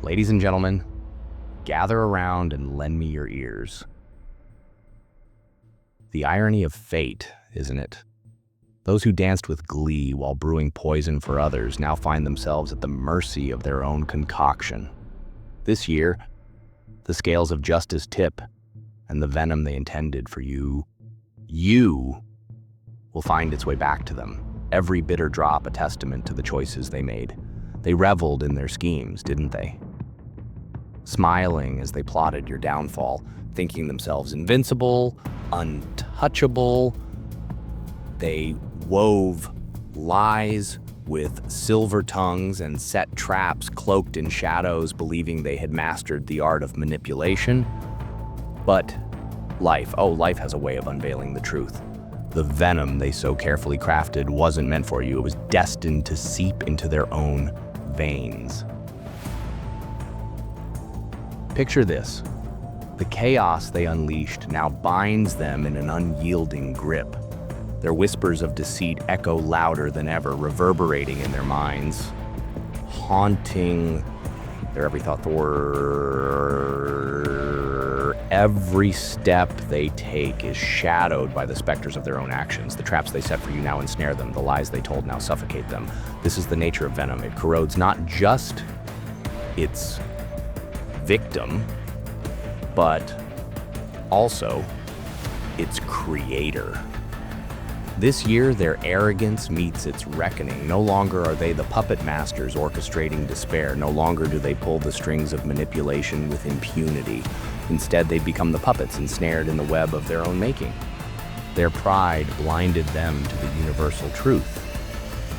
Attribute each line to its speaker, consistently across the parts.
Speaker 1: Ladies and gentlemen, gather around and lend me your ears. The irony of fate, isn't it? Those who danced with glee while brewing poison for others now find themselves at the mercy of their own concoction. This year, the scales of justice tip, and the venom they intended for you will find its way back to them. Every bitter drop a testament to the choices they made. They reveled in their schemes, didn't they? Smiling as they plotted your downfall, thinking themselves invincible, untouchable. They wove lies with silver tongues and set traps cloaked in shadows, believing they had mastered the art of manipulation. But life has a way of unveiling the truth. The venom they so carefully crafted wasn't meant for you. It was destined to seep into their own veins. Picture this. The chaos they unleashed now binds them in an unyielding grip. Their whispers of deceit echo louder than ever, reverberating in their minds, haunting their every thought. Every step they take is shadowed by the specters of their own actions. The traps they set for you now ensnare them. The lies they told now suffocate them. This is the nature of venom. It corrodes not just its victim, but also its creator. This year, their arrogance meets its reckoning. No longer are they the puppet masters orchestrating despair. No longer do they pull the strings of manipulation with impunity. Instead, they become the puppets ensnared in the web of their own making. Their pride blinded them to the universal truth.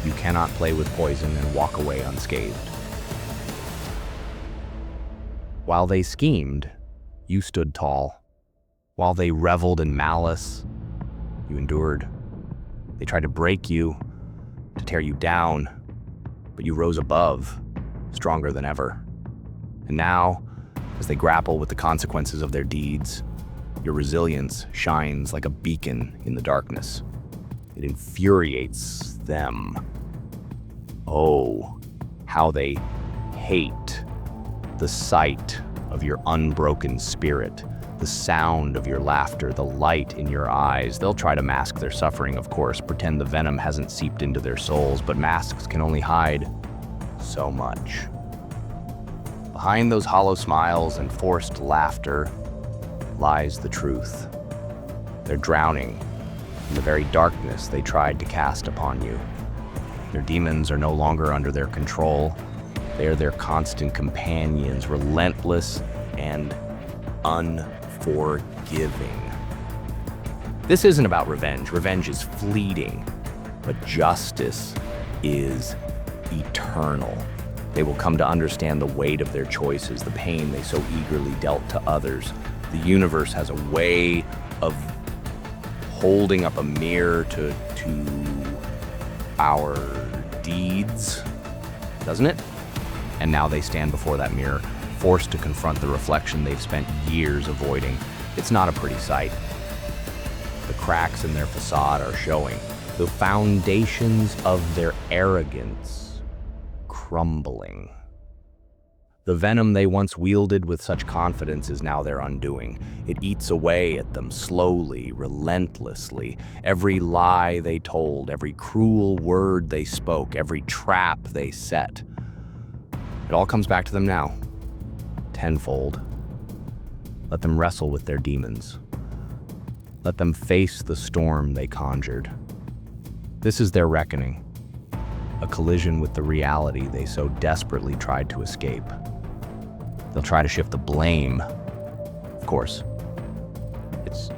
Speaker 1: You cannot play with poison and walk away unscathed. While they schemed, you stood tall. While they reveled in malice, you endured. They tried to break you, to tear you down, but you rose above, stronger than ever. And now, as they grapple with the consequences of their deeds, your resilience shines like a beacon in the darkness. It infuriates them. Oh, how they hate the sight of your unbroken spirit, the sound of your laughter, the light in your eyes. They'll try to mask their suffering, of course, pretend the venom hasn't seeped into their souls, but masks can only hide so much. Behind those hollow smiles and forced laughter lies the truth. They're drowning in the very darkness they tried to cast upon you. Their demons are no longer under their control. They are their constant companions, relentless and unforgiving. This isn't about revenge. Revenge is fleeting, but justice is eternal. They will come to understand the weight of their choices, the pain they so eagerly dealt to others. The universe has a way of holding up a mirror to our deeds, doesn't it? And now they stand before that mirror, forced to confront the reflection they've spent years avoiding. It's not a pretty sight. The cracks in their facade are showing. The foundations of their arrogance crumbling. The venom they once wielded with such confidence is now their undoing. It eats away at them slowly, relentlessly. Every lie they told, every cruel word they spoke, every trap they set. It all comes back to them now, tenfold. Let them wrestle with their demons. Let them face the storm they conjured. This is their reckoning, a collision with the reality they so desperately tried to escape. They'll try to shift the blame. Of course, it's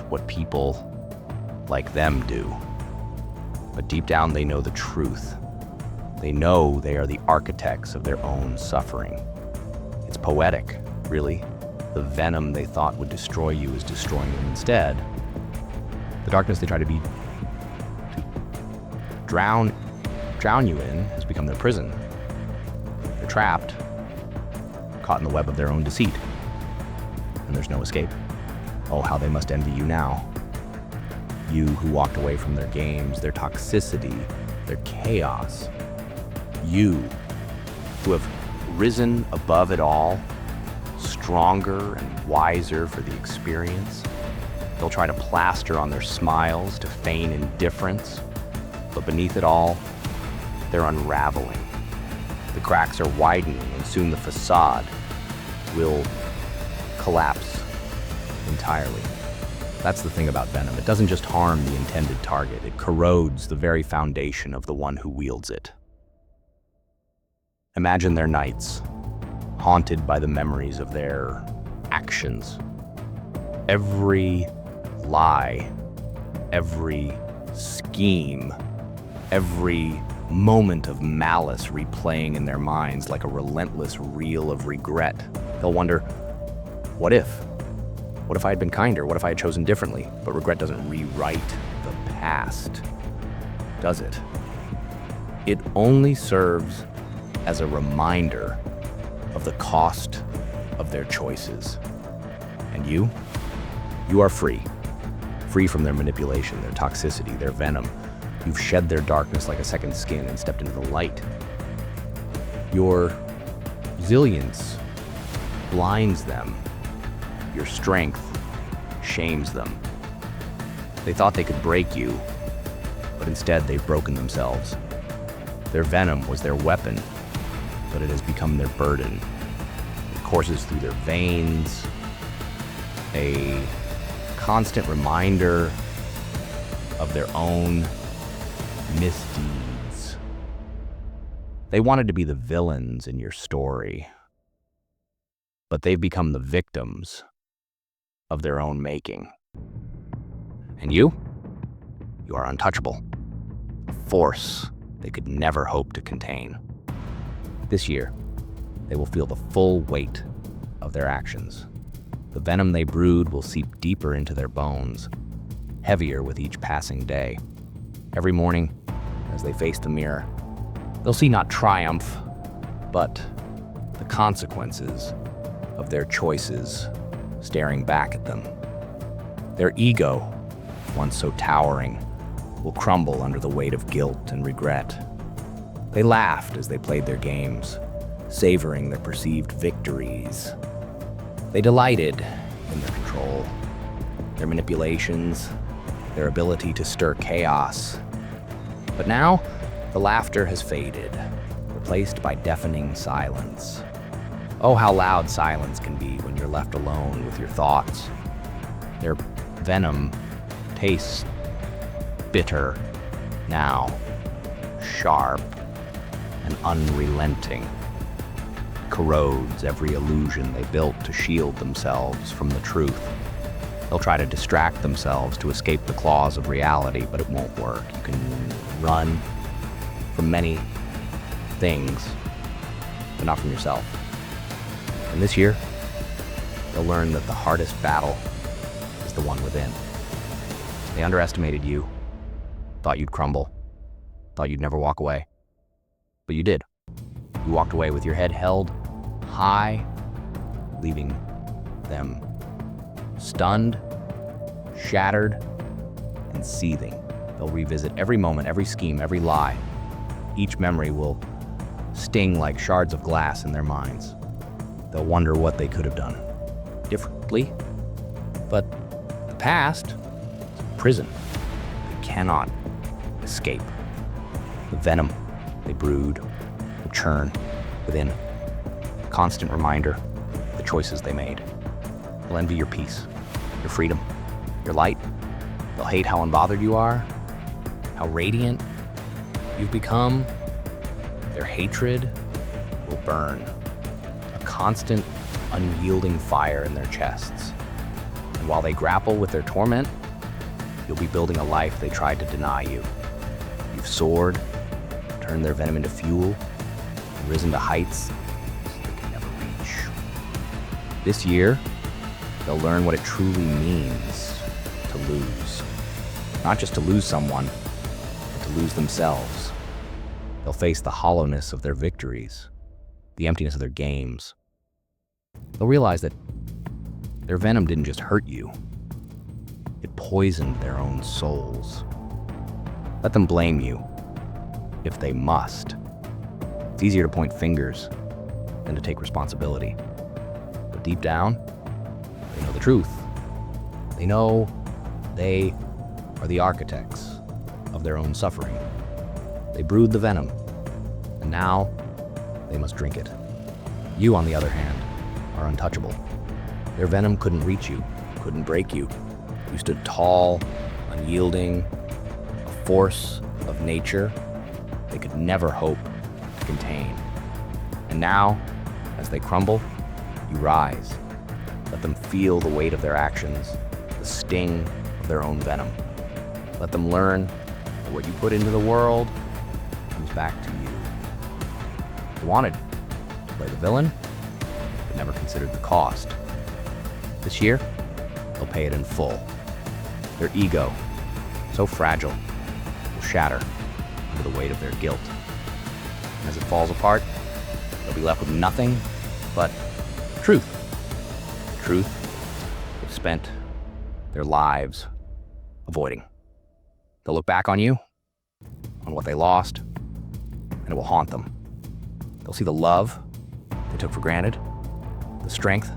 Speaker 1: what people like them do. But deep down, they know the truth. They know they are the architects of their own suffering. It's poetic, really. The venom they thought would destroy you is destroying them instead. The darkness they try to drown you in has become their prison. They're trapped, caught in the web of their own deceit, and there's no escape. Oh, how they must envy you now. You who walked away from their games, their toxicity, their chaos. You who have risen above it all, stronger and wiser for the experience. They'll try to plaster on their smiles to feign indifference, but beneath it all, they're unraveling. The cracks are widening, and soon the facade will collapse entirely. That's the thing about Venom. It doesn't just harm the intended target, it corrodes the very foundation of the one who wields it. Imagine their nights, haunted by the memories of their actions. Every lie, every scheme, every moment of malice replaying in their minds like a relentless reel of regret. They'll wonder, what if? What if I had been kinder? What if I had chosen differently? But regret doesn't rewrite the past, does it? It only serves as a reminder of the cost of their choices. And you are free. Free from their manipulation, their toxicity, their venom. You've shed their darkness like a second skin and stepped into the light. Your resilience blinds them. Your strength shames them. They thought they could break you, but instead they've broken themselves. Their venom was their weapon, but it has become their burden. It courses through their veins, a constant reminder of their own misdeeds. They wanted to be the villains in your story, but they've become the victims of their own making. And you are untouchable, a force they could never hope to contain. This year, they will feel the full weight of their actions. The venom they brewed will seep deeper into their bones, heavier with each passing day. Every morning, as they face the mirror, they'll see not triumph, but the consequences of their choices staring back at them. Their ego, once so towering, will crumble under the weight of guilt and regret. They laughed as they played their games, savoring their perceived victories. They delighted in their control, their manipulations, their ability to stir chaos. But now, the laughter has faded, replaced by deafening silence. Oh, how loud silence can be when you're left alone with your thoughts. Their venom tastes bitter now, sharp and unrelenting. Corrodes every illusion they built to shield themselves from the truth. They'll try to distract themselves to escape the claws of reality, but it won't work. You can run from many things, but not from yourself. And this year, they'll learn that the hardest battle is the one within. They underestimated you, thought you'd crumble, thought you'd never walk away. But you did. You walked away with your head held high, leaving them stunned, shattered, and seething. They'll revisit every moment, every scheme, every lie. Each memory will sting like shards of glass in their minds. They'll wonder what they could have done differently. But the past is a prison they cannot escape. The venom they brewed will churn within. A constant reminder of the choices they made. They'll envy your peace, your freedom, your light. They'll hate how unbothered you are, how radiant you've become. Their hatred will burn, a constant, unyielding fire in their chests. And while they grapple with their torment, you'll be building a life they tried to deny you. You've soared, turned their venom into fuel, and risen to heights they can never reach. This year, they'll learn what it truly means to lose. Not just to lose someone, but to lose themselves. They'll face the hollowness of their victories, the emptiness of their games. They'll realize that their venom didn't just hurt you, it poisoned their own souls. Let them blame you, if they must. It's easier to point fingers and to take responsibility. But deep down, they know the truth. They know they are the architects of their own suffering. They brewed the venom, and now they must drink it. You, on the other hand, are untouchable. Their venom couldn't reach you, couldn't break you. You stood tall, unyielding, a force of nature they could never hope to contain. And now, as they crumble, you rise. Let them feel the weight of their actions, the sting of their own venom. Let them learn that what you put into the world comes back to you. They wanted to play the villain, but never considered the cost. This year, they'll pay it in full. Their ego, so fragile, will shatter under the weight of their guilt. And as it falls apart, they'll be left with nothing but truth. Truth they've spent their lives avoiding. They'll look back on you, on what they lost, and it will haunt them. They'll see the love they took for granted, the strength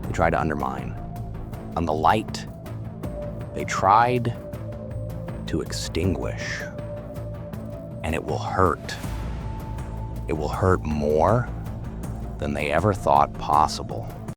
Speaker 1: they tried to undermine, and the light they tried to extinguish. And it will hurt. It will hurt more than they ever thought possible.